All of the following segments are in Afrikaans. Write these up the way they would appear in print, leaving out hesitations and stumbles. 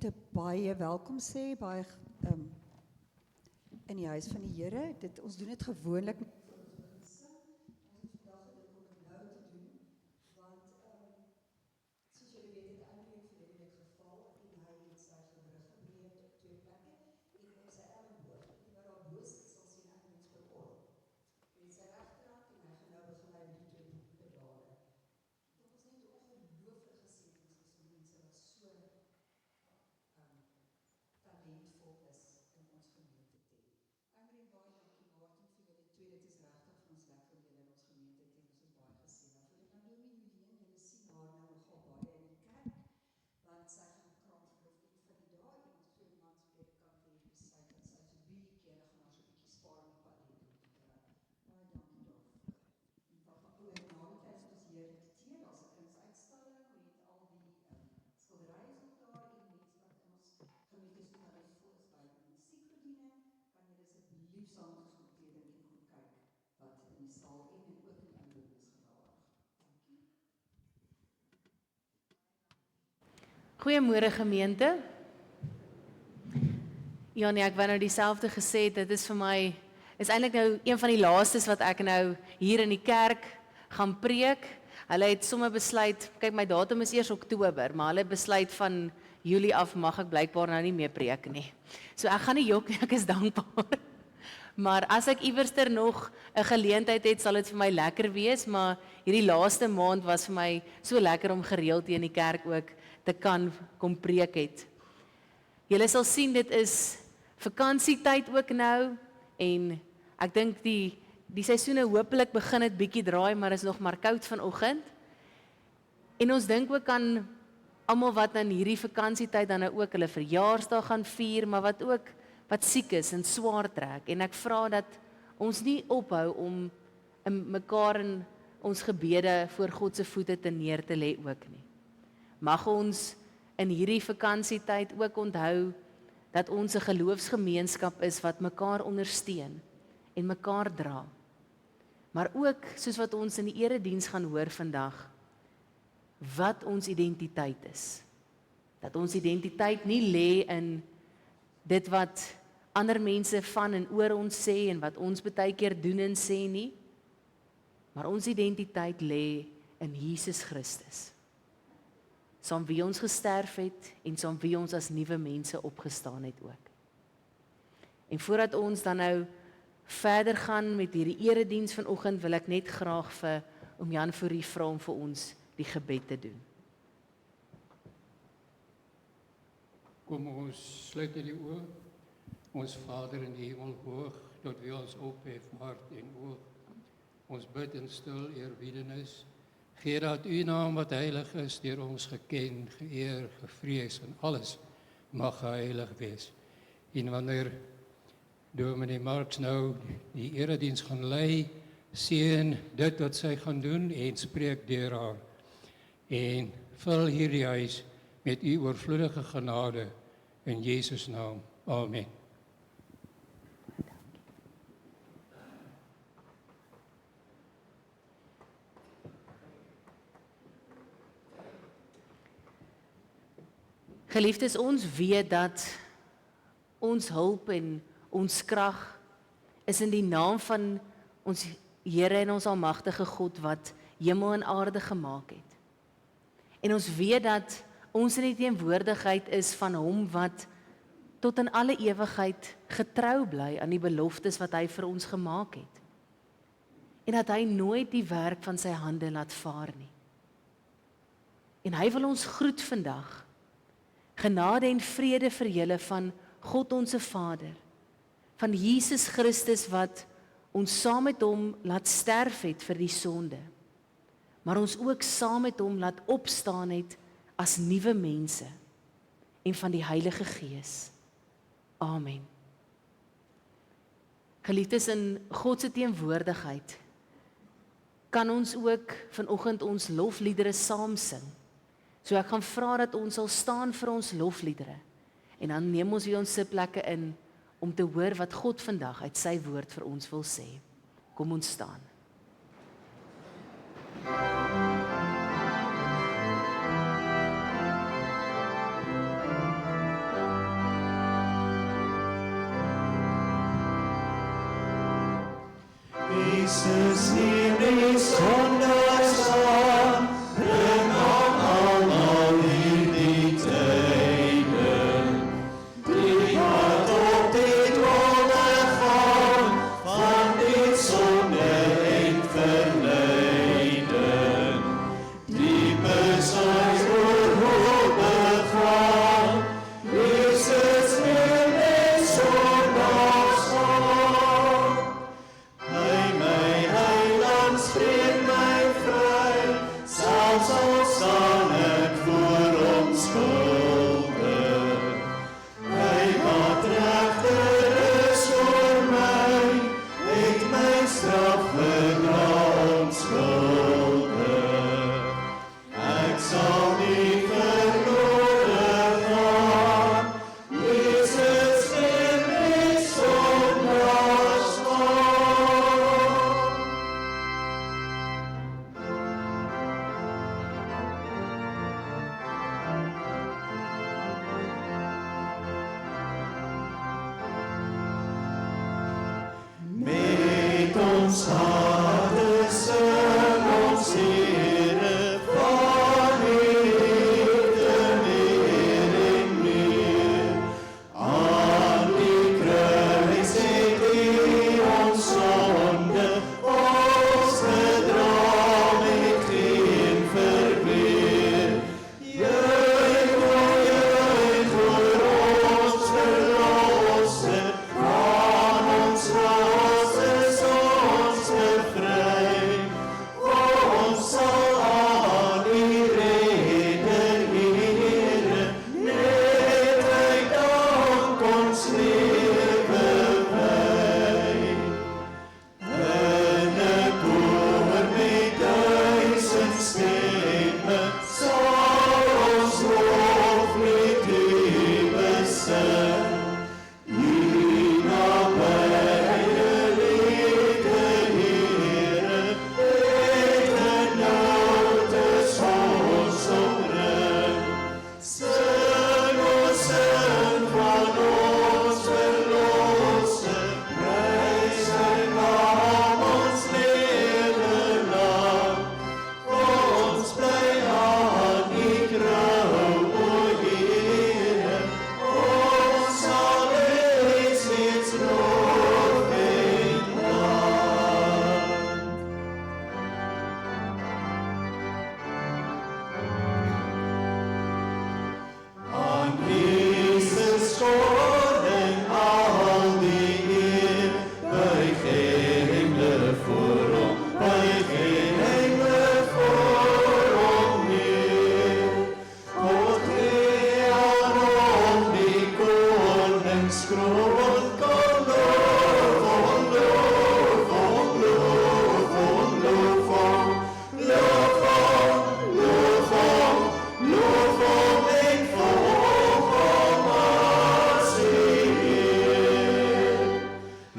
gemeente baie welkom sê, baie in die huis van die Here. Ons doen dit gewoonlik Goeiemôre gemeente. Ja nee, ek wou nou dieselfde gesê, dit is vir my, is eintlik nou een van die laastes wat ek nou hier in die kerk gaan preek. Hulle het sommer besluit, kyk my datum is eers Oktober, maar hulle besluit van Julie af mag ek blykbaar nou nie meer preek nie. So ek gaan nie jok nie, ek is dankbaar. Maar as ek iewerster nog 'n geleentheid het, sal dit vir my lekker wees, maar hierdie laaste maand was vir my so lekker om gereeld hier in die kerk ook te kan kom preek het. Julle sal sien dit is vakansietyd ook nou en ek dink die seisoene hopelik begin dit bietjie draai, maar is nog maar koud vanoggend. En ons dink ook aan almal wat in hierdie vakansietyd dan nou ook hulle verjaarsdag gaan vier, maar wat siek is en swaar trek. En ek vra dat ons nie ophou om mekaar in ons gebede voor God se voete te neer te lê ook nie. Mag ons in hierdie vakansietyd ook onthou dat ons 'n geloofsgemeenskap is wat mekaar ondersteun en mekaar dra. Maar ook, soos wat ons in die erediens gaan hoor vandag, wat ons identiteit is. Dat ons identiteit nie lê in dit wat ander mense van en oor ons sê en wat ons baie keer doen en sê nie, maar ons identiteit lê in Jesus Christus. Saam wie ons gesterf het en saam wie ons as nuwe mense opgestaan het ook. En voordat ons dan nou verder gaan met hierdie erediens vanoggend, wil ek net graag vir oom Jan Fourie vra om vir ons die gebed te doen. Kom ons sluit die oë. Ons Vader in die hemel hoog, tot wie ons ophef hart en oog. Ons bid in stil eerbiedenis. Gee dat u naam wat heilig is, deur ons geken, geëer, gevrees en alles mag heilig wees. En wanneer Dominee Marx nou die erediens gaan lei, seën dit wat sy gaan doen en spreek deur haar. En vul hierdie huis met u oorvloedige genade in Jesus naam. Amen. Geliefdes, ons weet dat ons hulp en ons krag is in die naam van ons Here en ons almagtige God wat hemel en aarde gemaak het. En ons weet dat ons in die teenwoordigheid is van hom wat tot in alle ewigheid getrou bly aan die beloftes wat hy vir ons gemaak het. En dat hy nooit die werk van sy hande laat vaar nie. En hy wil ons groet vandag. Genade en vrede vir julle van God onse Vader, van Jesus Christus wat ons saam met hom laat sterf het vir die sonde, maar ons ook saam met hom laat opstaan het as nuwe mense, en van die Heilige Gees. Amen. Geliefdes, in God se teenwoordigheid kan ons ook vanoggend ons lofliedere saam sing. So ek gaan vra dat ons sal staan vir ons lofliedere en dan neem ons weer ons sitplekke in om te hoor wat God vandag uit sy woord vir ons wil sê. Kom ons staan. Jesus neem die sondaars aan, bring aan almal hierdie tyding. Die wat op die dwaalde gaan, van die sonde en verleiding. Die besaai oor hoop begaan, Jesus neem die sondaars aan. Hy my heiland spreek my vry, selfs al staan ek voor hom skuldig. Hy wat regter is oor my, het my straf gedra onskuldig. Ek sal nie verlore gaan, Jesus neem die sondaars aan. Met ons harte sing ons Here van liefde meer en meer. Aan die kruis het U ons sonde ons gedra met geen verweer. Juich oor ons verlosser, van ons los is ons bevry. Ons sal aan U Redder Here, net uit dank ons lewe wy. In 'n koor met 1000 stemme, sal ons loflied U besing. U nabye liefde, Here, het genotes ons omring. Sing ons in van ons verlosser, prys Sy naam ons lewe lang. Ons bly aan U trou, o Here, ons sal wees steeds nog en lang. Aan Jesus koning al die eer, buig engele voor hom, buig engele voor hom neer. God gee aan hom die koningskroon, kom loof hom, loof hom, loof hom, loof hom, loof hom, loof hom, loof hom en volg hom as Heer.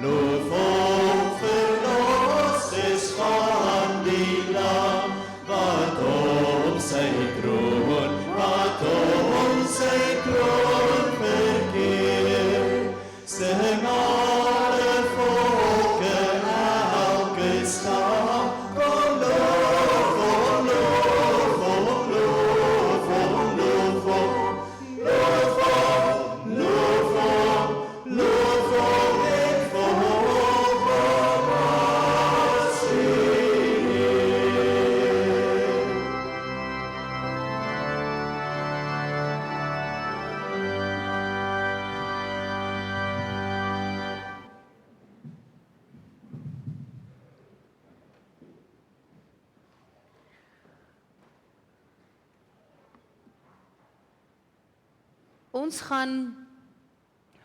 Loof hom, verlos is van die lam, wat om sy kroon verkeer. Sing alle volke, elke stam, kom loof hom, loof hom, loof hom, loof hom, loof hom, loof hom, loof hom en volg hom as Heer. Ons gaan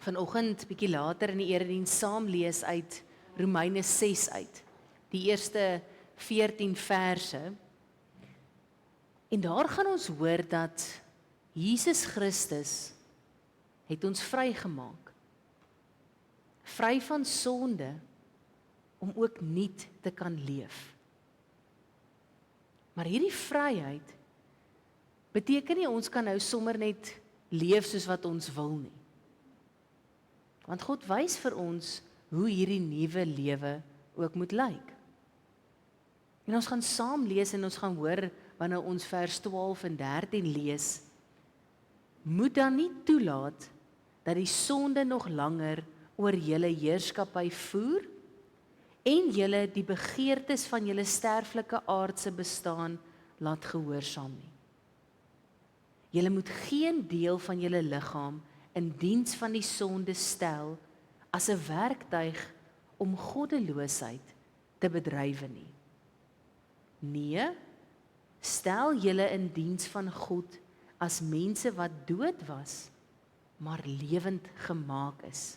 vanoggend bietjie later in die erediens saam lees uit Romeine 6 uit. Die eerste 14 verse. En daar gaan ons hoor dat Jesus Christus het ons vrygemaak. Vry van sonde om ook nuut te kan leef. Maar hierdie vryheid beteken nie ons kan nou sommer net leef soos wat ons wil nie. Want God wys vir ons hoe hierdie nuwe lewe ook moet lyk. En ons gaan saam lees en ons gaan hoor wanneer ons vers 12 en 13 lees. Moet dan nie toelaat dat die sonde nog langer oor julle heerskappy voer en julle die begeertes van julle sterflike aardse bestaan laat gehoorsaam nie. Julle moet geen deel van julle liggaam in diens van die sonde stel as 'n werktuig om goddeloosheid te bedrywe nie. Nee, stel julle in diens van God as mense wat dood was, maar lewend gemaak is.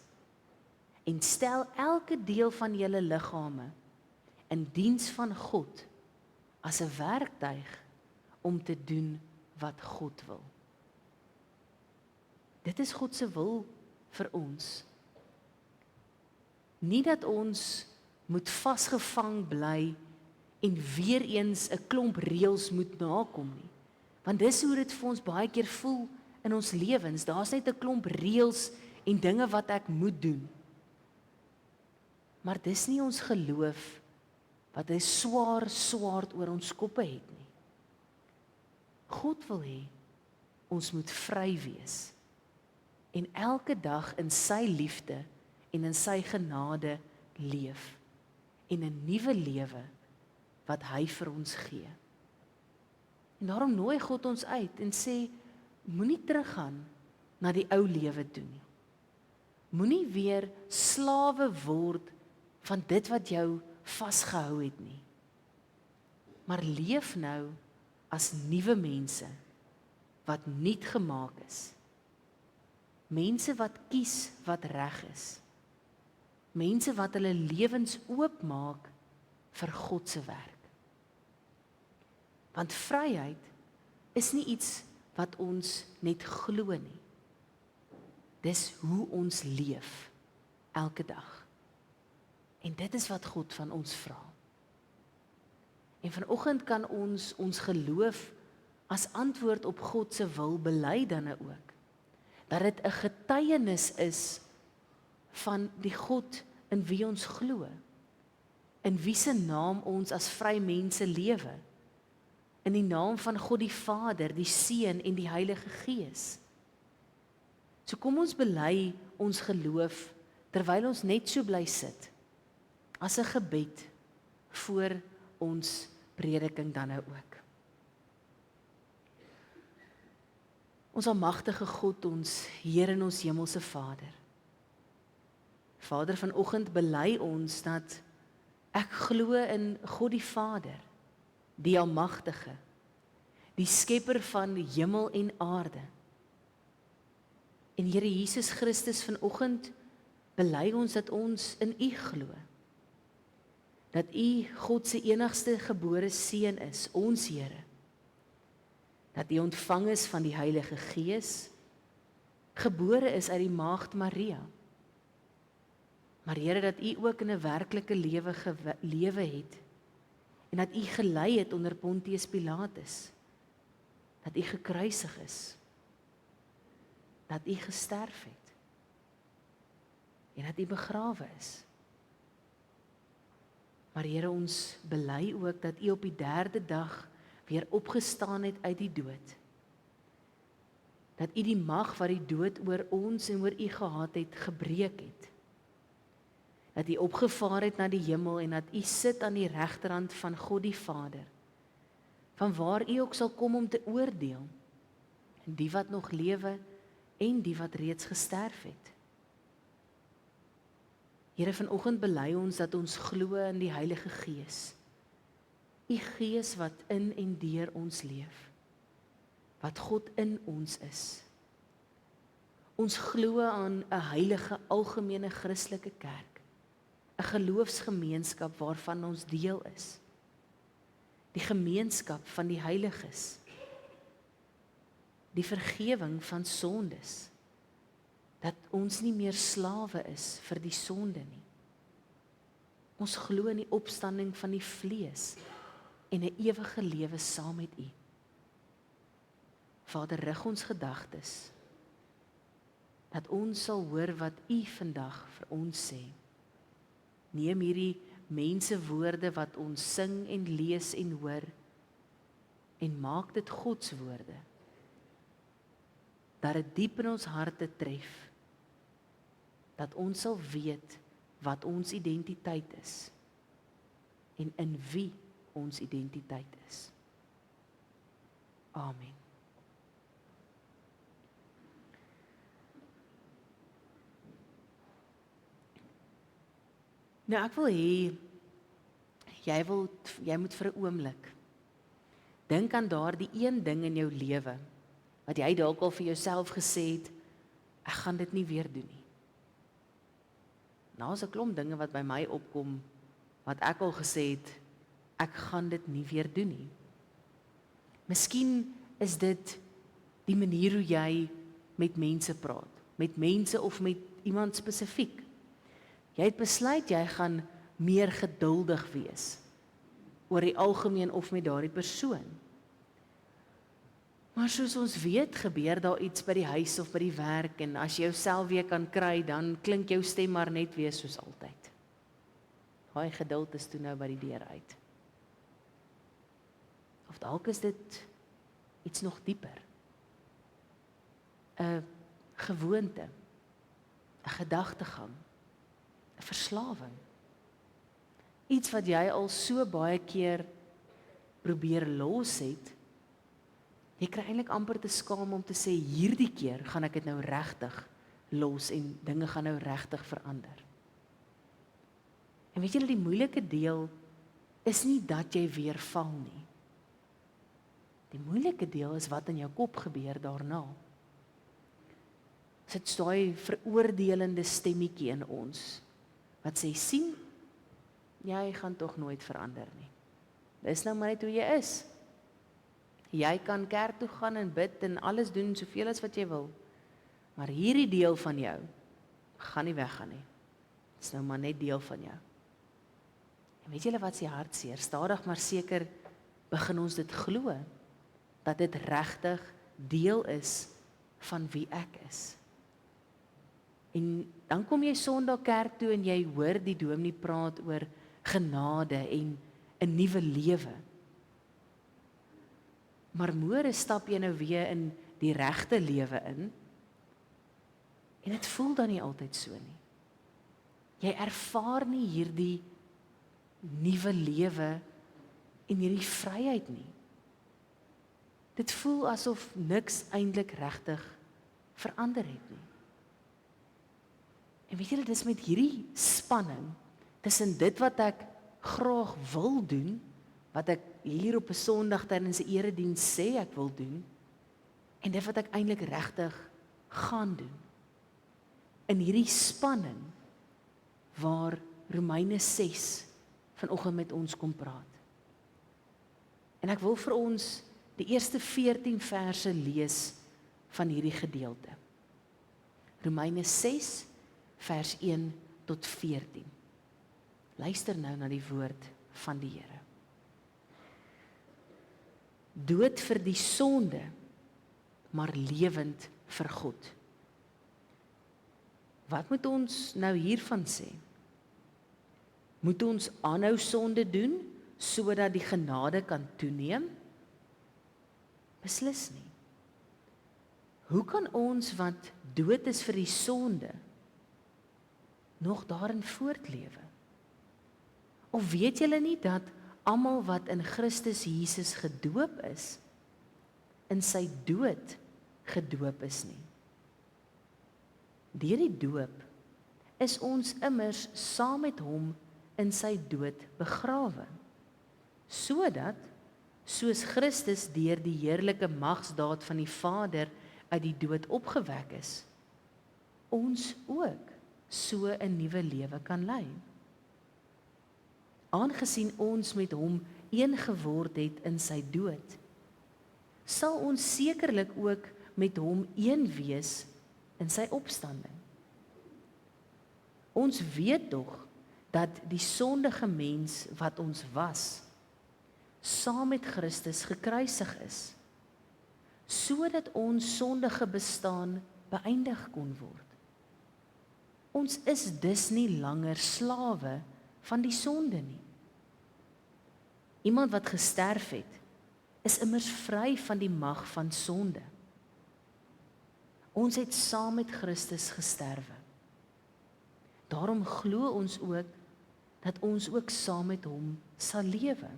En stel elke deel van julle liggame in diens van God as 'n werktuig om te doen wat God wil. Dit is God se wil vir ons. Nie dat ons moet vasgevang bly en weer eens 'n klomp reëls moet nakom nie. Want dis hoe dit vir ons baie keer voel in ons lewens. Daar's net 'n klomp reëls en dinge wat ek moet doen. Maar dis nie ons geloof wat 'n swaar swaard oor ons koppe het nie. God wil hê ons moet vry wees en elke dag in sy liefde en in sy genade leef en 'n nuwe lewe wat hy vir ons gee. En daarom nooi God ons uit en sê, moenie teruggaan na die ou lewe toe nie. Moenie weer slawe word van dit wat jou vasgehou het nie. Maar leef nou as nuwe mense wat nuut gemaak is. Mense wat kies wat reg is. Mense wat hulle lewens oopmaak vir God se werk. Want vryheid is nie iets wat ons net glo nie. Dis hoe ons leef elke dag. En dit is wat God van ons vra. En vanoggend kan ons geloof as antwoord op God se wil bely dan ook. Dat dit 'n getuienis is van die God in wie ons glo. In wie se naam ons as vry mense lewe. In die naam van God die Vader, die Seun en die Heilige Gees. So kom ons bely ons geloof terwyl ons net so bly sit. As 'n gebed voor ons prediking dan nou ook. Ons almagtige God, ons Here en ons hemelse Vader. Vader, vanoggend bely ons dat ek glo in God die Vader, die almagtige, die skepper van hemel en aarde. En Here Jesus Christus, vanoggend bely ons dat ons in U glo. Dat U God se enigste gebore seun is, ons Here. Dat U ontvang is van die Heilige Gees, gebore is uit die maagd Maria. Maar Here, dat U ook in 'n werklike lewe het, en dat U gelei het onder Pontius Pilatus, dat U gekruisig is, dat U gesterf het, en dat U begrawe is. Maar Here, ons bely ook dat U op die 3de dag weer opgestaan het uit die dood. Dat U die mag wat die dood oor ons en oor U gehad het, gebreek het. Dat U opgevaar het na die hemel en dat U sit aan die regterhand van God die Vader, van waar U ook sal kom om te oordeel, en die wat nog lewe en die wat reeds gesterf het. Here, vanoggend bely ons dat ons glo in die Heilige Gees, U Gees wat in en deur ons leef, wat God in ons is. Ons glo aan 'n heilige algemene Christelike kerk, 'n geloofsgemeenskap waarvan ons deel is, die gemeenskap van die heiliges, die vergewing van sondes, dat ons nie meer slawe is vir die sonde nie. Ons glo in die opstanding van die vlees en 'n ewige lewe saam met U. Vader, rig ons gedagtes, dat ons sal hoor wat U vandag vir ons sê. Neem hierdie mense woorde wat ons sing en lees en hoor, en maak dit Gods woorde, dat dit diep in ons harte tref, dat ons sal weet wat ons identiteit is, en in wie ons identiteit is. Amen. Nou ek wil hê, jy moet vir 'n oomblik dink aan daardie een ding in jou lewe, wat jy dalk al vir jouself gesê het, ek gaan dit nie weer doen nie. Nou is 'n klomp dinge wat by my opkom, wat ek al gesê het, ek gaan dit nie weer doen nie. Miskien is dit die manier hoe jy met mense praat, met mense of met iemand spesifiek. Jy het besluit jy gaan meer geduldig wees, oor die algemeen of met daardie persoon. Maar soos ons weet, gebeur daar iets by die huis of by die werk, en as jy jouself weer kan kry, dan klink jou stem maar net weer soos altyd. Daai geduld is toe nou by die deur uit. Of dalk is dit iets nog dieper. 'n gewoonte, 'n gedagtegang, 'n verslawing. Iets wat jy al so baie keer probeer los het, jy kry eintlik amper te skaam om te sê, hierdie keer gaan ek dit nou regtig los en dinge gaan nou regtig verander. En weet julle, die moeilike deel is nie dat jy weer val nie. Die moeilike deel is wat in jou kop gebeur daarna. Sit daai veroordelende stemmetjie in ons, wat sê, sien, jy gaan tog nooit verander nie. Dis nou maar net hoe jy is. Jy kan kerk toe gaan en bid en alles doen, soveel as wat jy wil. Maar hierdie deel van jou, gaan nie weggaan nie. Dis nou maar net deel van jou. En weet julle wat is die hartseer? Stadig maar seker begin ons dit glo, dat dit regtig deel is van wie ek is. En dan kom jy Sondag kerk toe en jy hoor die dominee praat oor genade en 'n nuwe lewe. Maar môre stap jy nou weer in die regte lewe in, en dit voel dan nie altyd so nie. Jy ervaar nie hierdie nuwe lewe en hierdie vryheid nie. Dit voel asof niks eintlik regtig verander het nie. En weet julle, dis met hierdie spanning tussen dit wat ek graag wil doen, wat ek hier op 'n Sondag tydens 'n erediens sê ek wil doen, en dit wat ek eintlik regtig gaan doen. In hierdie spanning waar Romeine 6 vanoggend met ons kom praat. En ek wil vir ons die eerste 14 verse lees van hierdie gedeelte. Romeine 6 vers 1 tot 14. Luister nou na die woord van die Here. Dood vir die sonde, maar lewend vir God. Wat moet ons nou hiervan sê? Moet ons aanhou sonde doen, sodat die genade kan toeneem? Beslis nie. Hoe kan ons wat dood is vir die sonde, nog daarin voortlewe? Of weet julle nie dat almal wat in Christus Jesus gedoop is, in sy dood gedoop is nie? Deur die doop is ons immers saam met hom in sy dood begrawe, sodat, soos Christus deur die heerlike magsdaad van die Vader uit die dood opgewek is, ons ook so 'n nuwe lewe kan lei. Aangesien ons met hom een geword het in sy dood, sal ons sekerlik ook met hom een wees in sy opstanding. Ons weet tog dat die sondige mens wat ons was, saam met Christus gekruisig is, sodat ons sondige bestaan beëindig kon word. Ons is dus nie langer slawe van die sonde nie. Iemand wat gesterf het, is immers vry van die mag van sonde. Ons het saam met Christus gesterwe. Daarom glo ons ook, dat ons ook saam met hom sal lewe.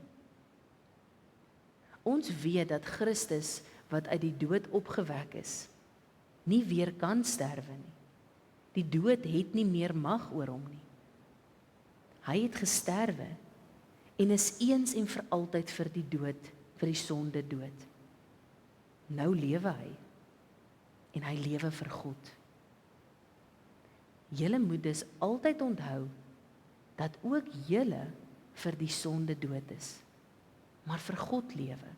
Ons weet dat Christus, wat uit die dood opgewek is, nie weer kan sterwe nie. Die dood het nie meer mag oor hom nie. Hy het gesterwe en is eens en vir altyd vir die dood, vir die sonde dood. Nou lewe hy en hy lewe vir God. Julle moet dus altyd onthou dat ook julle vir die sonde dood is, maar vir God lewe,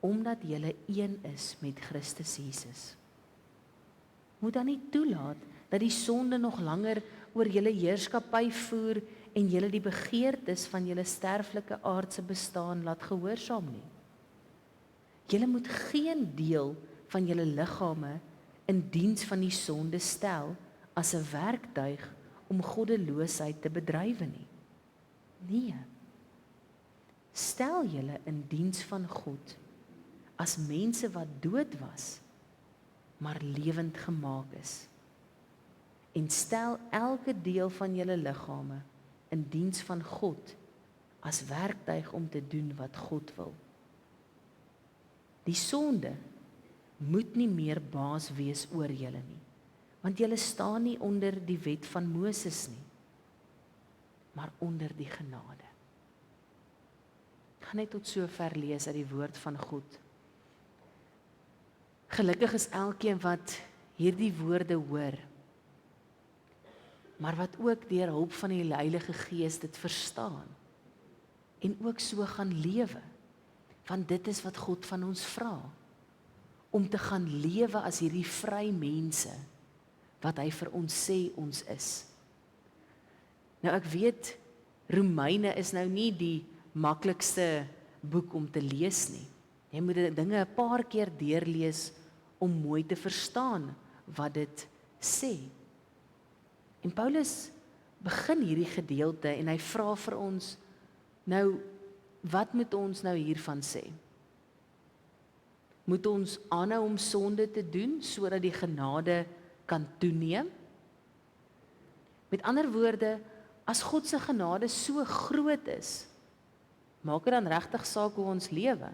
omdat julle een is met Christus Jesus. Moet dan nie toelaat dat die sonde nog langer oor julle heerskappy voer en julle die begeertes van julle sterflike aardse bestaan laat gehoorsaam nie. Julle moet geen deel van julle liggame in diens van die sonde stel as 'n werktuig om goddeloosheid te bedrywe nie. Nee. Stel julle in diens van God as mense wat dood was, maar lewend gemaak is. En stel elke deel van julle liggame in diens van God as werktuig om te doen wat God wil. Die sonde moet nie meer baas wees oor julle nie, want julle staan nie onder die wet van Moses nie, maar onder die genade. Ek gaan net tot sover lees uit die woord van God. Gelukkig is elkeen wat hierdie woorde hoor, maar wat ook deur hulp van die Heilige Gees dit verstaan en ook so gaan lewe, want dit is wat God van ons vra, om te gaan lewe as hierdie vry mense, wat hy vir ons sê ons is. Nou ek weet, Romeine is nou nie die maklikste boek om te lees nie. Jy moet die dinge 'n paar keer deurlees om mooi te verstaan wat dit sê. En Paulus begin hierdie gedeelte en hy vra vir ons, nou, wat moet ons nou hiervan sê? Moet ons aanhou om sonde te doen, sodat die genade kan toeneem? Met ander woorde, as God se genade so groot is, maak dit dan regtig saak hoe ons lewe?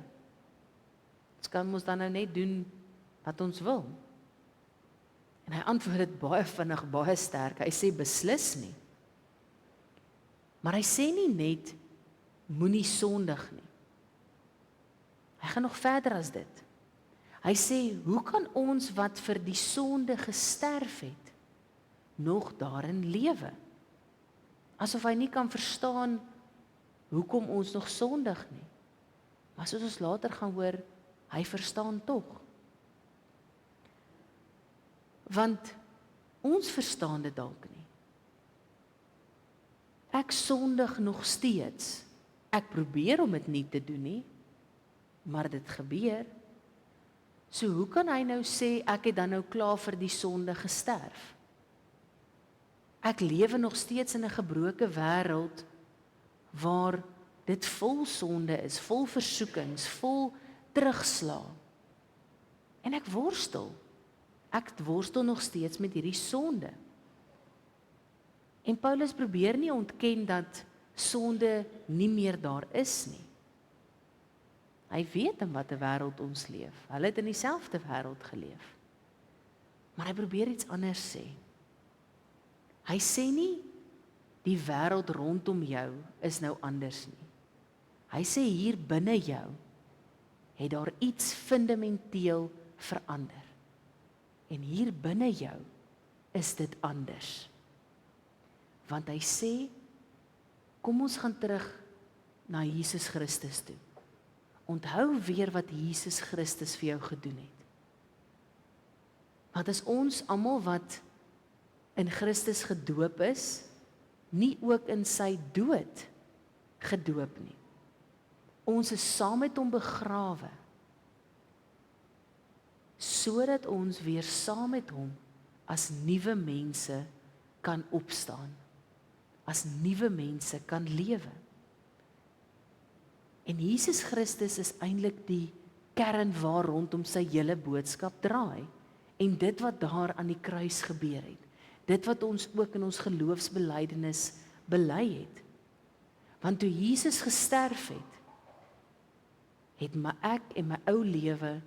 Ons kan ons dan nou net doen wat ons wil. En hy antwoord dit baie vinnig, baie sterk. Hy sê beslis nie. Maar hy sê nie net, moenie sondig nie. Hy gaan nog verder as dit. Hy sê, hoe kan ons wat vir die sonde gesterf het, nog daarin lewe? Asof hy nie kan verstaan, hoekom ons nog sondig nie. Maar soos ons later gaan hoor, hy verstaan tog. Want ons verstaan dit dalk nie. Ek sondig nog steeds. Ek probeer om dit nie te doen nie, maar dit gebeur. So hoe kan hy nou sê, ek het dan nou klaar vir die sonde gesterf? Ek lewe nog steeds in 'n gebroke wêreld, waar dit vol sonde is, vol versoekings, vol terugslag. En ek worstel nog steeds met hierdie sonde. En Paulus probeer nie ontken dat sonde nie meer daar is nie. Hy weet in watter wêreld ons leef. Hulle het in dieselfde wêreld geleef. Maar hy probeer iets anders sê. Hy sê nie, die wêreld rondom jou is nou anders nie. Hy sê hier binne jou, het daar iets fundamenteel verander. En hier binne jou is dit anders. Want hy sê, kom ons gaan terug na Jesus Christus toe. Onthou weer wat Jesus Christus vir jou gedoen het. Want as ons almal wat in Christus gedoop is, nie ook in sy dood gedoop nie. Ons is saam met hom begrawe, sodat ons weer saam met hom as nuwe mense kan opstaan. as nuwe mense kan lewe. En Jesus Christus is eintlik die kern waar rondom sy hele boodskap draai. En dit wat daar aan die kruis gebeur het, dit wat ons ook in ons geloofsbelijdenis bely het. Want toe Jesus gesterf het ek en my ou lewe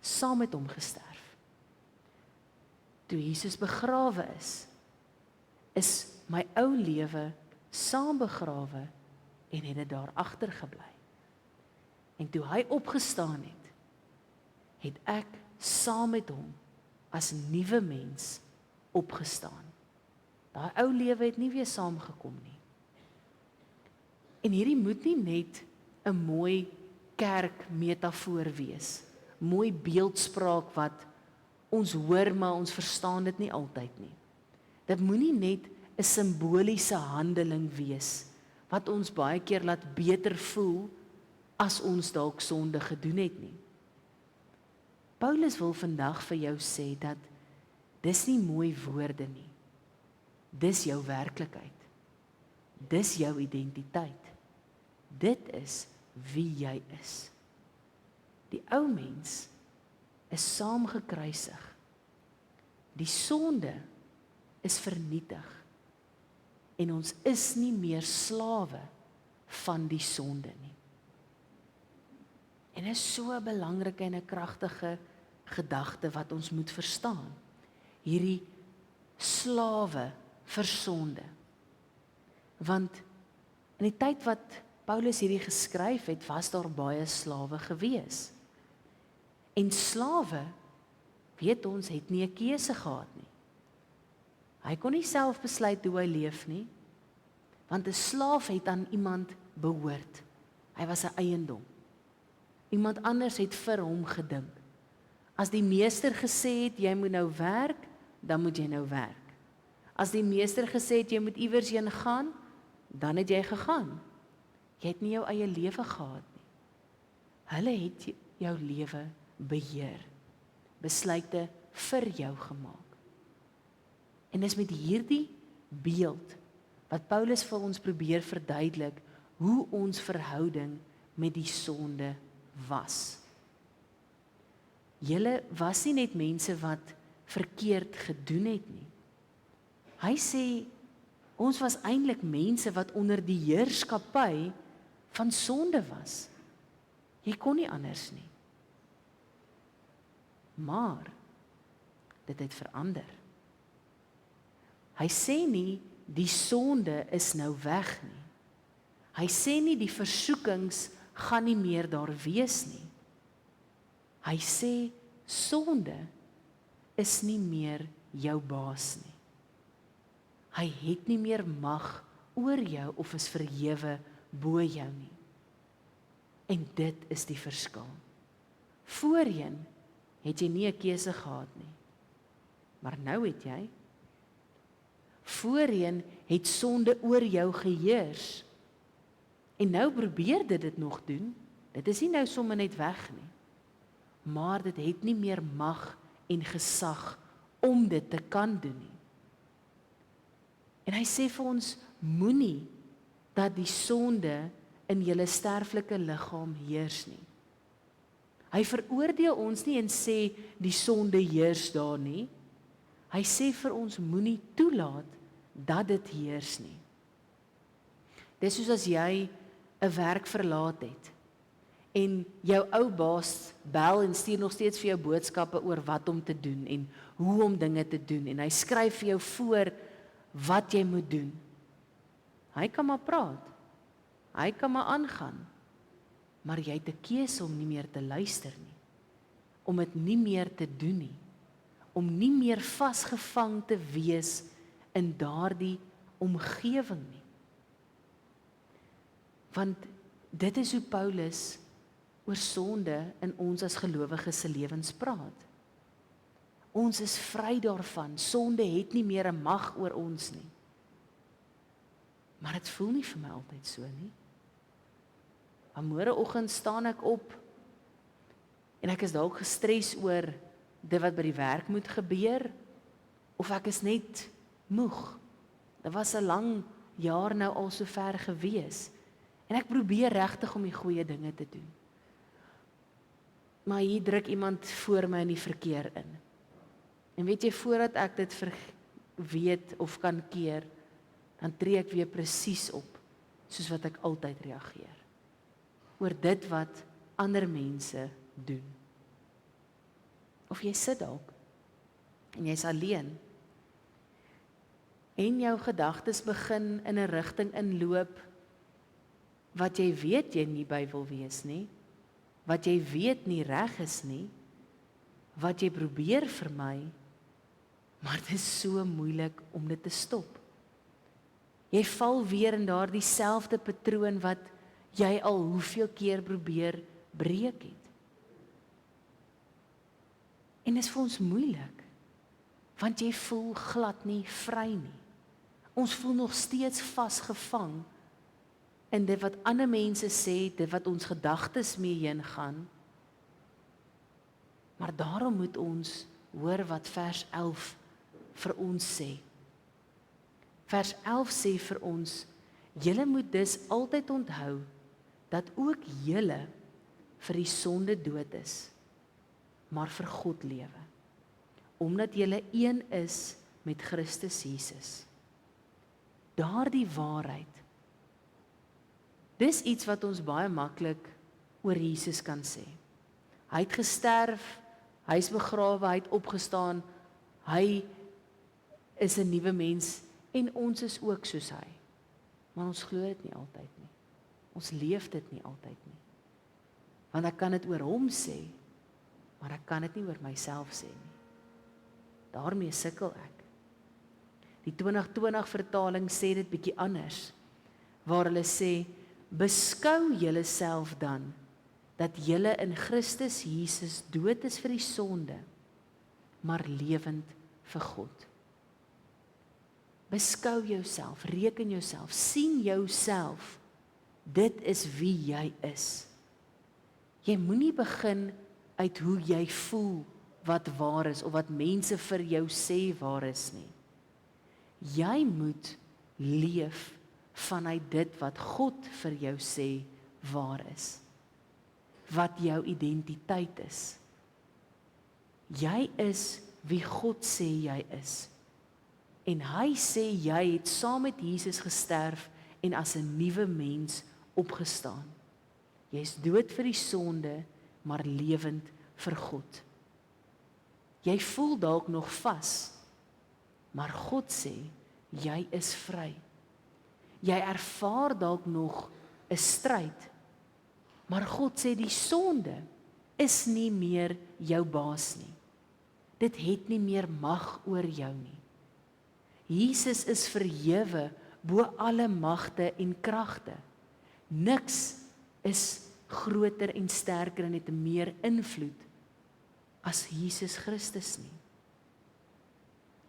saam met hom gesterf. Toe Jesus begrawe is my ou lewe saam begrawe en het dit daar agter gebly. En toe hy opgestaan het ek saam met hom as nuwe mens opgestaan. Daai ou lewe het nie weer saamgekom nie. En hierdie moet nie net 'n mooi kerkmetafoor wees, mooi beeldspraak wat ons hoor, maar ons verstaan dit nie altyd nie. Dit moenie net 'n simboliese handeling wees, wat ons baie keer laat beter voel, as ons dalk sonde gedoen het nie. Paulus wil vandag vir jou sê dat dis nie mooi woorde nie. Dis jou werklikheid. Dis jou identiteit. Dit is wie jy is. Die ou mens is saam gekruisig. Die sonde is vernietig. En ons is nie meer slawe van die sonde nie. En is so 'n belangrike en 'n kragtige gedagte wat ons moet verstaan. Hierdie slawe vir sonde. Want in die tyd wat Paulus hierdie geskryf het, was daar baie slawe gewees. En slawe, weet ons, het nie 'n keuse gehad nie. Hy kon nie self besluit hoe hy leef nie, want 'n slaaf het aan iemand behoort. Hy was 'n eiendom. Iemand anders het vir hom gedink. As die meester gesê het, jy moet nou werk, dan moet jy nou werk. As die meester gesê het, jy moet iewers heen gaan, dan het jy gegaan. Jy het nie jou eie lewe gehad nie. Hulle het jou lewe beheer, besluite vir jou gemaak. En dis met hierdie beeld, wat Paulus vir ons probeer verduidelik, hoe ons verhouding met die sonde was. Julle was nie net mense wat verkeerd gedoen het nie. Hy sê, ons was eintlik mense wat onder die heerskappy van sonde was. Jy kon nie anders nie. Maar, dit het verander. Hy sê nie, die sonde is nou weg nie. Hy sê nie, die versoekings gaan nie meer daar wees nie. Hy sê, sonde is nie meer jou baas nie. Hy het nie meer mag oor jou of is verhewe bo jou nie. En dit is die verskil. Voorheen het jy nie 'n keuse gehad nie. Maar nou het jy. Voorheen het sonde oor jou geheers. En nou probeer dit nog doen. Dit is nie nou sommer net weg nie. Maar dit het nie meer mag en gesag om dit te kan doen nie. En hy sê vir ons, moenie dat die sonde in julle sterflike liggaam heers nie. Hy veroordeel ons nie en sê die sonde heers daar nie. Hy sê vir ons, moenie toelaat dat dit heers nie. Dis soos as jy 'n werk verlaat het en jou ou baas bel en stuur nog steeds vir jou boodskappe oor wat om te doen en hoe om dinge te doen en hy skryf vir jou voor wat jy moet doen. Hy kan maar praat. Hy kan maar aangaan. Maar jy het 'n keuse om nie meer te luister nie. Om dit nie meer te doen nie. Om nie meer vasgevang te wees in daardie omgewing nie. Want dit is hoe Paulus oor sonde in ons as gelowiges se lewens praat. Ons is vry daarvan. Sonde het nie meer 'n mag oor ons nie. Maar dit voel nie vir my altyd so nie. Maar môreoggend staan ek op en ek is dalk gestres oor dit wat by die werk moet gebeur of ek is net moeg. Dit was 'n lang jaar nou al so ver gewees. En ek probeer regtig om die goeie dinge te doen. Maar hier druk iemand voor my in die verkeer in. En weet jy, voordat ek dit weet of kan keer, dan tree ek weer presies op, soos wat ek altyd reageer. Oor dit wat ander mense doen. Of jy sit dalk, en jy's alleen, en jou gedagtes begin in 'n rigting inloop, wat jy weet jy nie by wil wees nie, wat jy weet nie reg is nie, wat jy probeer vermy, maar dit is so moeilik om dit te stop. Jy val weer in daardie selfde patroon wat jy al hoeveel keer probeer breek het. En dit is vir ons moeilik, want jy voel glad nie vry nie. Ons voel nog steeds vasgevang in dit wat ander mense sê, dit wat ons gedagtes mee heen gaan. Maar daarom moet ons hoor wat vers 11 vir ons sê. Vers 11 sê vir ons, julle moet dus altyd onthou, dat ook julle vir die sonde dood is, maar vir God lewe, omdat julle een is met Christus Jesus. Daardie waarheid, dis iets wat ons baie maklik oor Jesus kan sê. Hy het gesterf, hy is begrawe, hy het opgestaan, hy is 'n nuwe mens, en ons is ook soos hy. Maar ons glo dit nie altyd nie. Ons leef dit nie altyd nie. Want ek kan dit oor hom sê, maar ek kan dit nie oor myself sê nie. Daarmee sukkel ek. Die 2020 vertaling sê dit bietjie anders, waar hulle sê, beskou julle self dan, dat julle in Christus Jesus dood is vir die sonde, maar lewend vir God. Beskou jouself, reken jouself, sien jouself, dit is wie jy is. Jy moenie begin uit hoe jy voel wat waar is, of wat mense vir jou sê waar is nie. Jy moet leef vanuit dit wat God vir jou sê waar is. Wat jou identiteit is. Jy is wie God sê jy is. En hy sê jy het saam met Jesus gesterf en as 'n nuwe mens opgestaan. Jy is dood vir die sonde, maar lewend vir God. Jy voel dalk nog vas, maar God sê jy is vry. Jy ervaar dalk nog 'n stryd, maar God sê die sonde is nie meer jou baas nie. Dit het nie meer mag oor jou nie. Jesus is verhewe bo alle magte en kragte. Niks is groter en sterker en het meer invloed as Jesus Christus nie.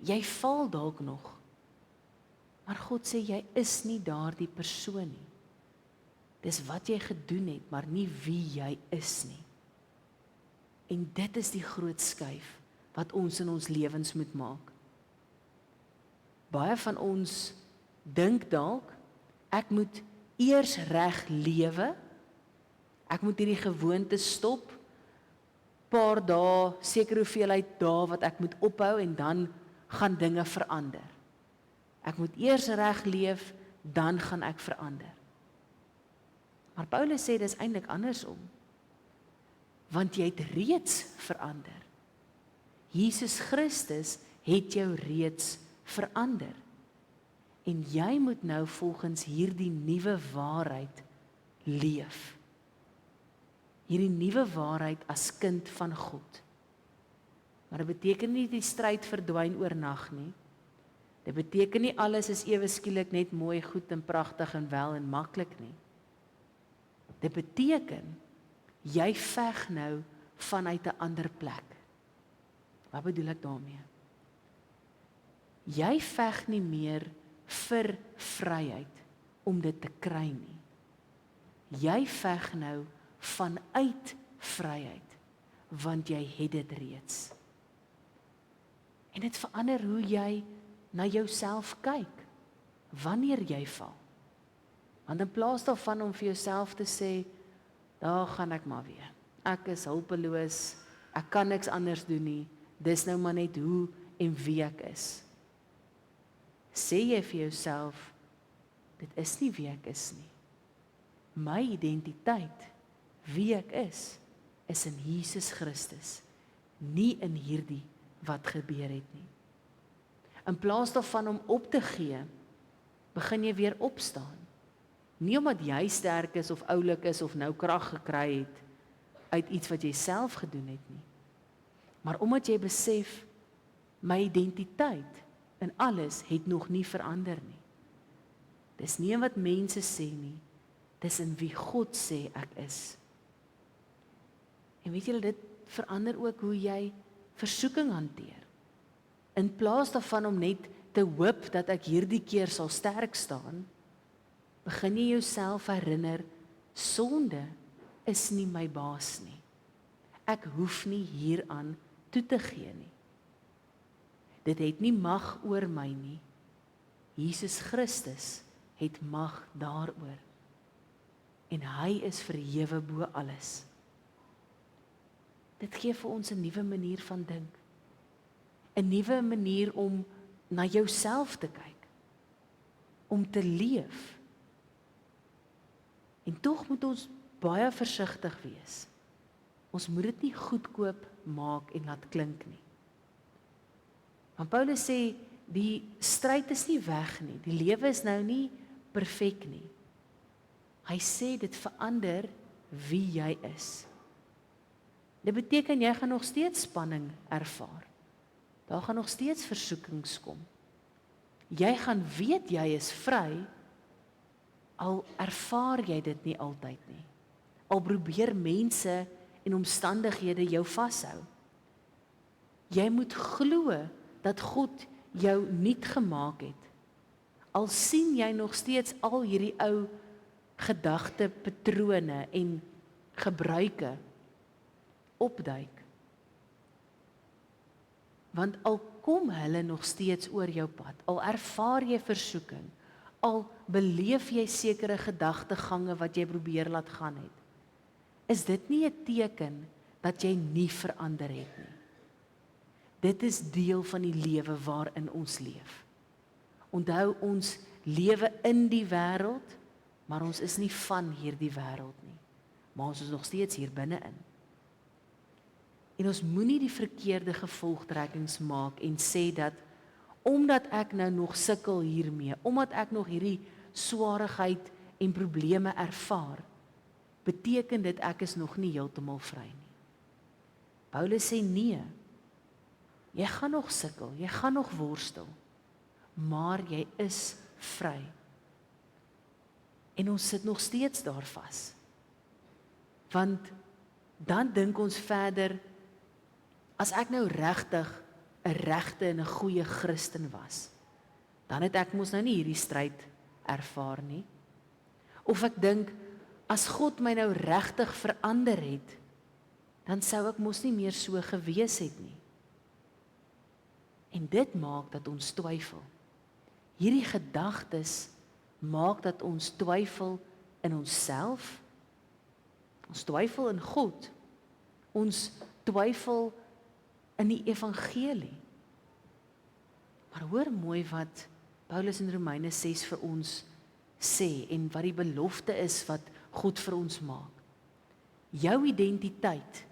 Jy val dalk nog, maar God sê jy is nie daardie persoon nie. Dis wat jy gedoen het, maar nie wie jy is nie. En dit is die groot skuif wat ons in ons lewens moet maak. Baie van ons dink dalk, ek moet eers reg lewe, ek moet hierdie gewoonte stop, paar dae, seker hoeveelheid dae wat ek moet ophou en dan gaan dinge verander. Ek moet eers reg leef, dan gaan ek verander. Maar Paulus sê dis eintlik andersom, want jy het reeds verander. Jesus Christus het jou reeds verander. En jy moet nou volgens hierdie nuwe waarheid leef. Hierdie nuwe waarheid as kind van God. Maar dit beteken nie die stryd verdwyn oornag nie. Dit beteken nie alles is ewe skielik net mooi, goed en pragtig en wel en maklik nie. Dit beteken jy veg nou vanuit 'n ander plek. Wat bedoel ek daarmee? Jy veg nie meer vir vryheid om dit te kry nie. Jy veg nou vanuit vryheid, want jy het dit reeds. En dit verander hoe jy na jouself kyk. wanneer jy val. Want in plaas daarvan om vir jouself te sê, daar gaan ek maar weer. Ek is hulpeloos, ek kan niks anders doen nie, dis nou maar net hoe en wie ek is. Sê jy vir jouself, dit is nie wie ek is nie. My identiteit, wie ek is in Jesus Christus, nie in hierdie wat gebeur het nie. In plaas daarvan om op te gee, begin jy weer opstaan. Nie omdat jy sterk is of oulik is of nou krag gekry het uit iets wat jy self gedoen het nie. Maar omdat jy besef, my identiteit in alles het nog nie verander nie. Dis nie wat mense sê nie, dis in wie God sê ek is. En weet julle, dit verander ook hoe jy versoeking hanteer. In plaas daarvan om net te hoop dat ek hierdie keer sal sterk staan, begin jy jouself herinner, sonde is nie my baas nie. Ek hoef nie hieraan toe te gee nie. Dit het nie mag oor my nie. Jesus Christus het mag daaroor. En hy is verhewe bo alles. Dit gee vir ons 'n nuwe manier van dink. 'n Nuwe manier om na jouself te kyk. Om te leef. En tog moet ons baie versigtig wees. Ons moet dit nie goedkoop maak en laat klink nie. Want Paulus sê, die stryd is nie weg nie. Die lewe is nou nie perfek nie. Hy sê dit verander wie jy is. Dit beteken jy gaan nog steeds spanning ervaar. Daar gaan nog steeds versoekings kom. Jy gaan weet jy is vry, al ervaar jy dit nie altyd nie. Al probeer mense en omstandighede jou vashou. Jy moet glo dat God jou nuut gemaak het. Al sien jy nog steeds al hierdie ou gedagtepatrone en gebruike opduik. Want al kom hulle nog steeds oor jou pad, al ervaar jy versoeking, al beleef jy sekere gedagtegange wat jy probeer laat gaan het, is dit nie 'n teken dat jy nie verander het nie. Dit is deel van die lewe waarin ons leef. Onthou, ons lewe in die wêreld, maar ons is nie van hierdie wêreld nie. Maar ons is nog steeds hier binne-in. En ons moenie die verkeerde gevolgtrekkings maak en sê dat, omdat ek nou nog sukkel hiermee, omdat ek nog hierdie swaarigheid en probleme ervaar, beteken dit ek is nog nie heeltemal vry nie. Paulus sê nee, jy gaan nog sukkel, jy gaan nog worstel, maar jy is vry. En ons sit nog steeds daar vas. Want dan dink ons verder, as ek nou regtig 'n regte en 'n goeie Christen was, dan het ek mos nou nie hierdie stryd ervaar nie. Of ek dink, as God my nou regtig verander het, dan sou ek mos nie meer so gewees het nie. En dit maak dat ons twyfel. Hierdie gedagtes maak dat ons twyfel in onsself, ons twyfel in God, ons twyfel in die evangelie. Maar hoor mooi wat Paulus in Romeine 6 vir ons sê en wat die belofte is wat God vir ons maak. Jou identiteit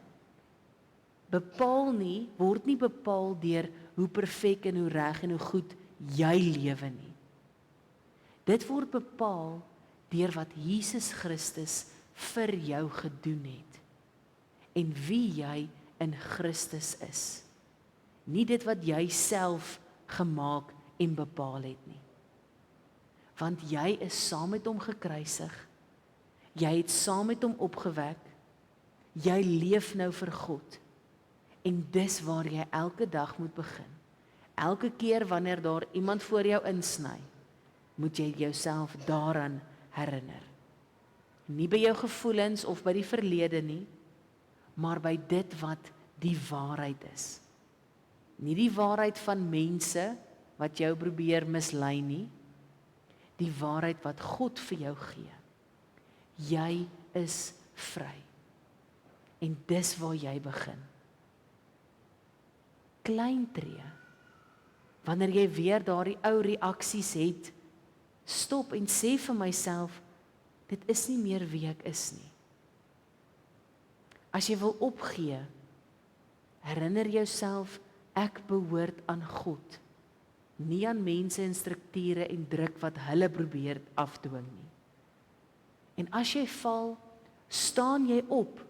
word nie bepaal deur hoe perfek en hoe reg en hoe goed jy lewe nie. Dit word bepaal deur wat Jesus Christus vir jou gedoen het en wie jy in Christus is. Nie dit wat jy self gemaak en bepaal het nie. Want jy is saam met hom gekruisig, jy het saam met hom opgewek, jy leef nou vir God, en dis waar jy elke dag moet begin. Elke keer wanneer daar iemand voor jou insny, moet jy jouself daaraan herinner. Nie by jou gevoelens of by die verlede nie, maar by dit wat die waarheid is. Nie die waarheid van mense wat jou probeer mislei nie, die waarheid wat God vir jou gee. Jy is vry. En dis waar jy begin. Klein tree. Wanneer jy weer daardie ou reaksies het, stop en sê vir myself, dit is nie meer wie ek is nie. As jy wil opgee, herinner jouself, ek behoort aan God, nie aan mense en strukture en druk wat hulle probeer afdwing nie. En as jy val, staan jy op,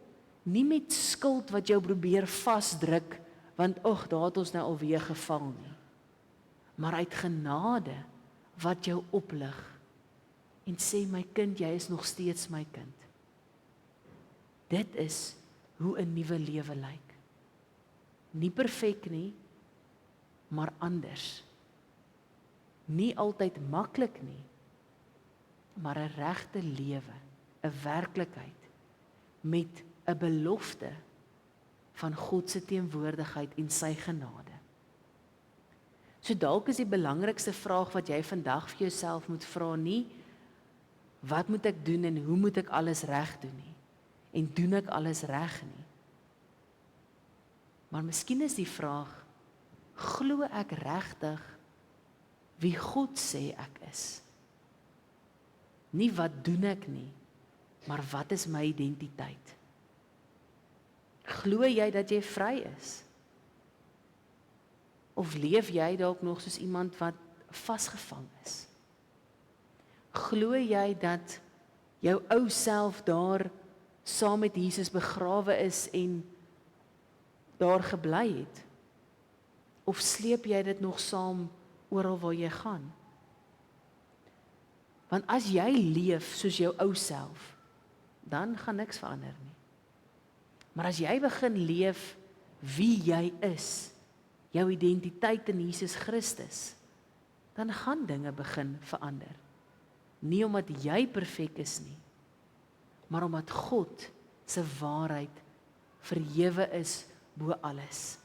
nie met skuld wat jou probeer vasdruk, want daar het ons nou alweer geval nie. Maar uit genade wat jou oplig en sê, my kind, jy is nog steeds my kind. Dit is hoe 'n nuwe lewe lyk. Nie perfek nie, maar anders. Nie altyd maklik nie, maar 'n regte lewe, 'n werklikheid met 'n belofte van God se teenwoordigheid en sy genade. So dalk is die belangrikste vraag wat jy vandag vir jouself moet vra nie, wat moet ek doen en hoe moet ek alles reg doen nie? En doen ek alles reg nie? Maar miskien is die vraag, glo ek regtig wie God sê ek is? Nie wat doen ek nie, maar wat is my identiteit? Glo jy dat jy vry is? Of leef jy dalk nog soos iemand wat vasgevang is? Glo jy dat jou ou self daar saam met Jesus begrawe is en daar gebly het? Of sleep jy dit nog saam oral waar jy gaan? Want as jy leef soos jou ou self, dan gaan niks verander nie. Maar as jy begin leef wie jy is, jou identiteit in Jesus Christus, dan gaan dinge begin verander. Nie omdat jy perfek is nie, maar omdat God se waarheid verhewe is bo alles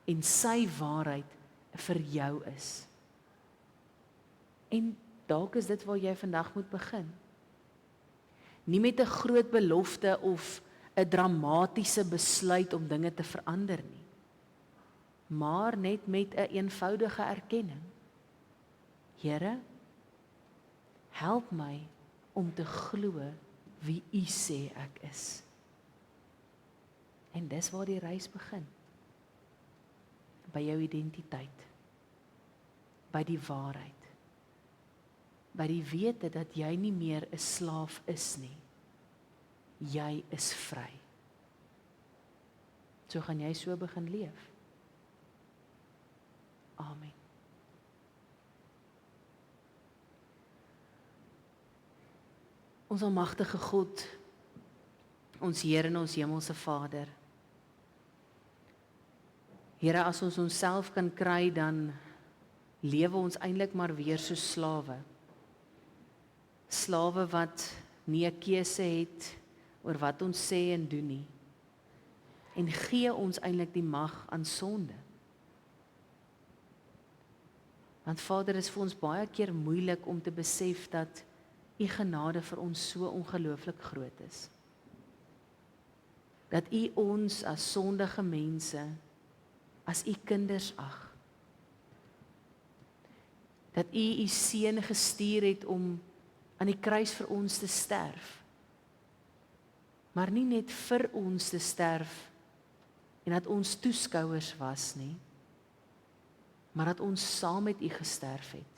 en sy waarheid vir jou is. En dalk is dit waar jy vandag moet begin. Nie met 'n groot belofte of 'n dramatiese besluit om dinge te verander nie, maar net met 'n eenvoudige erkenning. Here, help my om te glo wie U sê ek is. En dis waar die reis begin. By jou identiteit. By die waarheid. By die wete dat jy nie meer 'n slaaf is nie. Jy is vry. So gaan jy so begin leef. Amen. Ons almagtige God, ons Here en ons hemelse Vader. Here, as ons onsself kan kry, dan lewe ons eintlik maar weer so slawe. Slawe wat nie 'n keuse het oor wat ons sê en doen nie. En gee ons eintlik die mag aan sonde. Want Vader, is vir ons baie keer moeilik om te besef dat U genade vir ons so ongelooflik groot is. Dat U ons as sondige mense, as U kinders ag. Dat U seun gestuur het om aan die kruis vir ons te sterf. Maar nie net vir ons te sterf en dat ons toeskouers was nie, maar dat ons saam met U gesterf het.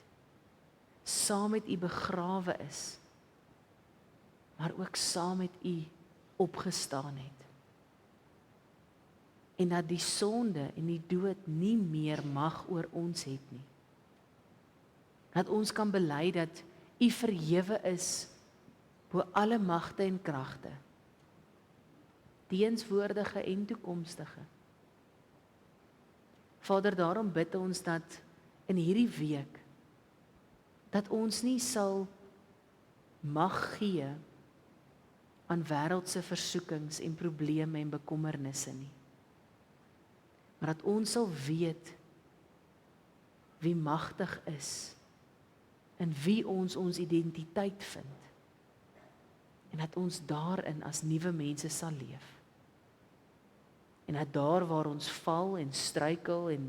Saam met U begrawe is, maar ook saam met U opgestaan het. En dat die sonde en die dood nie meer mag oor ons het nie. Dat ons kan bely dat U verhewe is bo alle magte en kragte, teenswoordige en toekomstige. Vader, daarom bid ons dat in hierdie week, dat ons nie sal mag gee aan wêreldse versoekings en probleme en bekommernisse nie. Maar dat ons sal weet wie magtig is in wie ons identiteit vind. En dat ons daarin as nuwe mense sal leef. En dat daar waar ons val en struikel en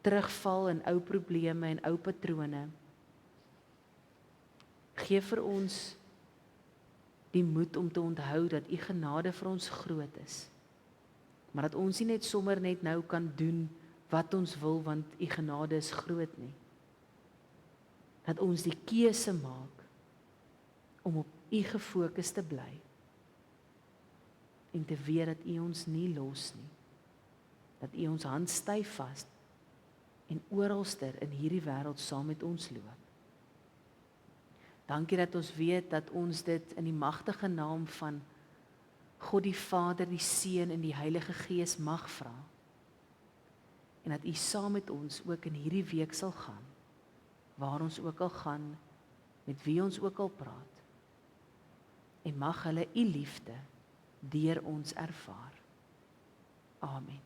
terugval in ou probleme en ou patrone, gee vir ons die moed om te onthou dat U genade vir ons groot is. Maar dat ons nie net sommer net nou kan doen wat ons wil, want U genade is groot nie. Dat ons die keuse maak om op U gefokus te bly. En te weet dat U ons nie los nie. Dat U ons hand styf vas en oralster in hierdie wêreld saam met ons loop. Dankie dat ons weet dat ons dit in die magtige naam van God die Vader, die Seun en die Heilige Gees mag vra. En dat U saam met ons ook in hierdie week sal gaan, waar ons ook al gaan, met wie ons ook al praat. En mag hulle U liefde deur ons ervaar. Amen.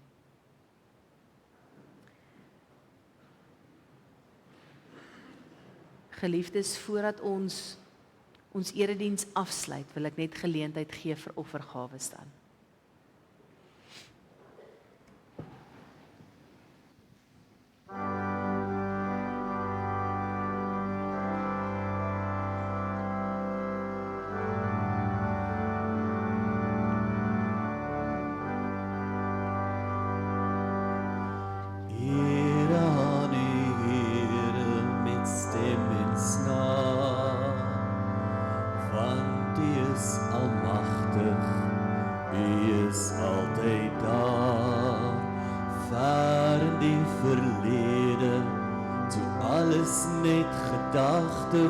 Geliefdes, voordat ons erediens afsluit, wil ek net geleentheid gee vir offergawes dan.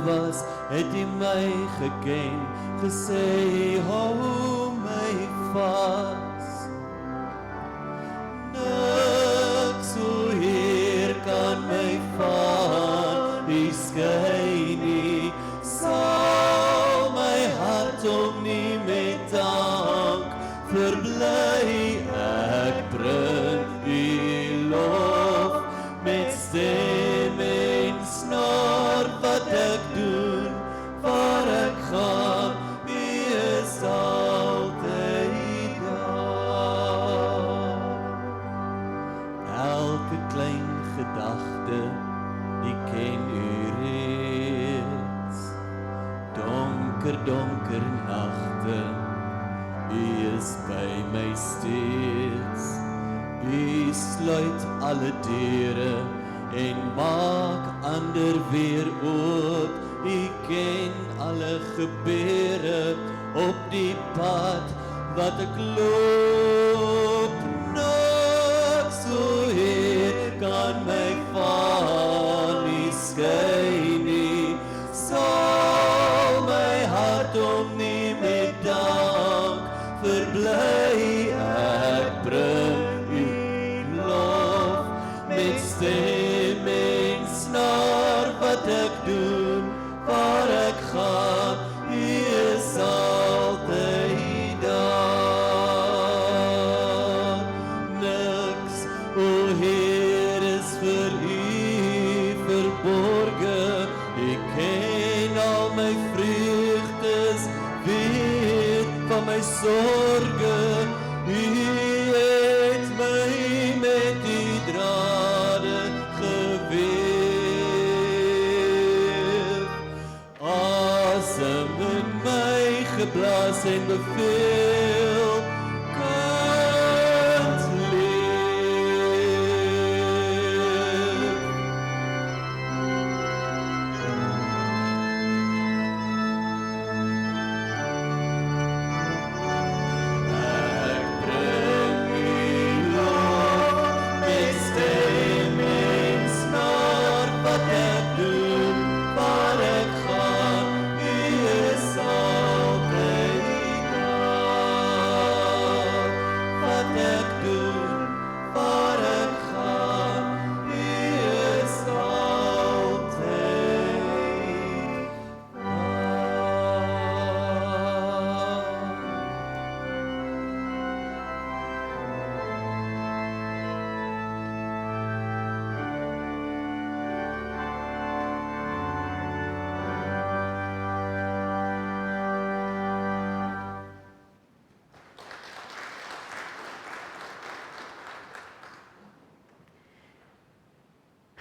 Was, het U my geken, gesê, hou my vas. Niks, o Heer, kan my van U skei nie, sal my hart om nie met dank verbly, ek bring U lof met stem en snaar, wat ek doen, waar ek gaan, U is altyd daar. Elke klein gedagte, die ken U reeds. Donker, donker nagte, U is by my steeds. U sluit alle deure, en maak ander weer oop. U ken alle gebeure op die pad wat ek loop. Niks, o Heer, kan my van U skei nie, sal my hart om nie met dank verbly, ek bring U lof met stem en snaar, wat ek doen, waar ek gaan, U is altyd daar. Niks, o Heer, is vir U verborge, U ken al my vreugdes, weet van my sorge, U het my met U drade asem in my geblaas en beveel, kind leef. Ek bring U lof met stem en snaar, wat ek doen, waar ek gaan, U is altyd daar.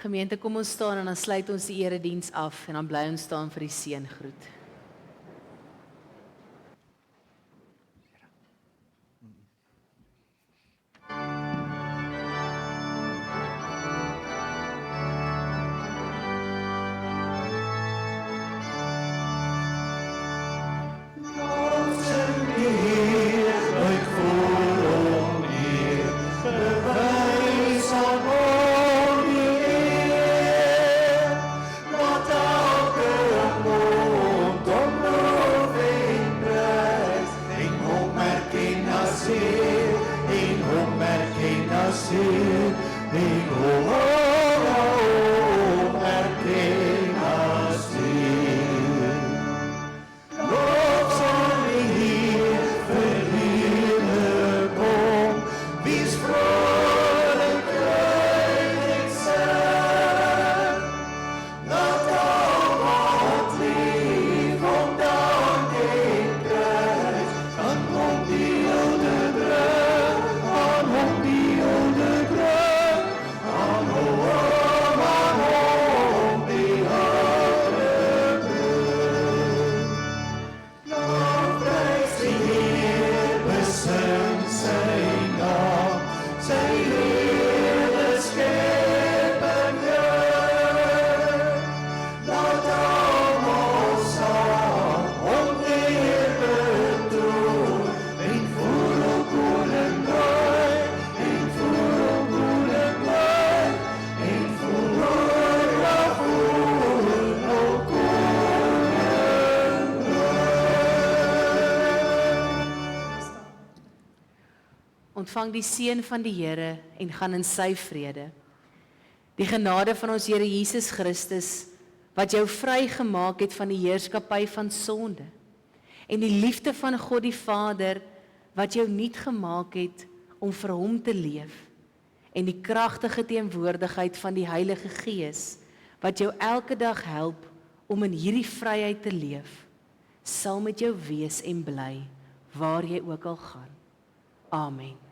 Gemeente, kom ons staan en dan sluit ons die erediens af en dan bly ons staan vir die seëngroet. Ontvang die seën van die Here en gaan in sy vrede. Die genade van ons Here Jesus Christus, wat jou vrygemaak het van die heerskappy van sonde, en die liefde van God die Vader, wat jou nuut gemaak het om vir hom te leef, en die kragtige teenwoordigheid van die Heilige Gees, wat jou elke dag help om in hierdie vryheid te leef, sal met jou wees en bly, waar jy ook al gaan. Amen.